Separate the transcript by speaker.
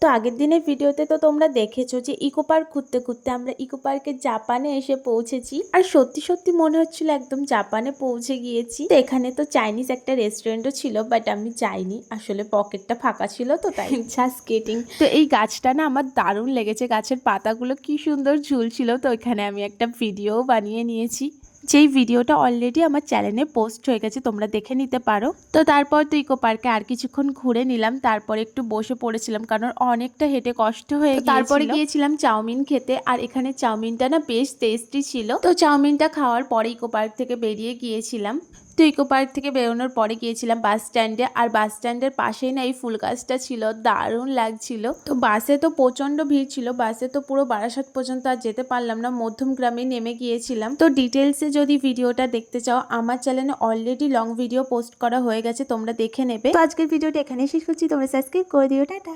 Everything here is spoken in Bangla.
Speaker 1: তো আগের দিনের ভিডিওতে তো তোমরা দেখেছো যে ইকো পার্ক ঘুরতে ঘুরতে আমরা ইকো পার্কের জাপানে এসে পৌঁছেছি। আর সত্যি সত্যি মনে হচ্ছিল একদম জাপানে পৌঁছে গিয়েছি। তো এখানে তো চাইনিজ একটা রেস্টুরেন্টও ছিল, বাট আমি যাইনি, আসলে পকেটটা ফাঁকা ছিল তো তাই। Just kidding. তো এই গাছটা না আমার দারুণ লেগেছে, গাছের পাতাগুলো কি সুন্দর ঝুলছিল। তো এখানে আমি একটা ভিডিও বানিয়ে নিয়েছি, যেই ভিডিওটা অলরেডি আমার চ্যানেলে পোস্ট হয়ে গেছে, তোমরা দেখে নিতে পারো। তো তারপর তো ইকো পার্কে আর কিছুক্ষণ ঘুরে নিলাম, তারপরে একটু বসে পড়েছিলাম কারণ অনেকটা হেঁটে কষ্ট হয়ে গিয়েছিল। তারপরে গিয়েছিলাম চাউমিন খেতে, আর এখানে চাউমিনটা না বেশ টেস্টি ছিল। তো চাউমিনটা খাওয়ার পরে ইকো পার্ক থেকে বেরিয়ে গিয়েছিলাম। তো ইকো পার্ক থেকে বেরোনোর পরে গিয়েছিলাম বাস স্ট্যান্ডে, আর বাস স্ট্যান্ডের পাশেই না এই ফুল গাছটা ছিল, দারুণ লাগছিল। তো বাসে তো প্রচন্ড ভিড় ছিল, বাসে তো পুরো বারাসাত পর্যন্ত আর যেতে পারলাম না, মধ্যমগ্রামে নেমে গিয়েছিলাম। তো ডিটেলসে যদি ভিডিওটা দেখতে চাও আমার চ্যানেলে অলরেডি লং ভিডিও পোস্ট করা হয়ে গেছে, তোমরা দেখে নেবে। তো আজকের ভিডিওটা এখানে শেষ করছি, তোমরা সাবস্ক্রাইব করে দিও, টাটা।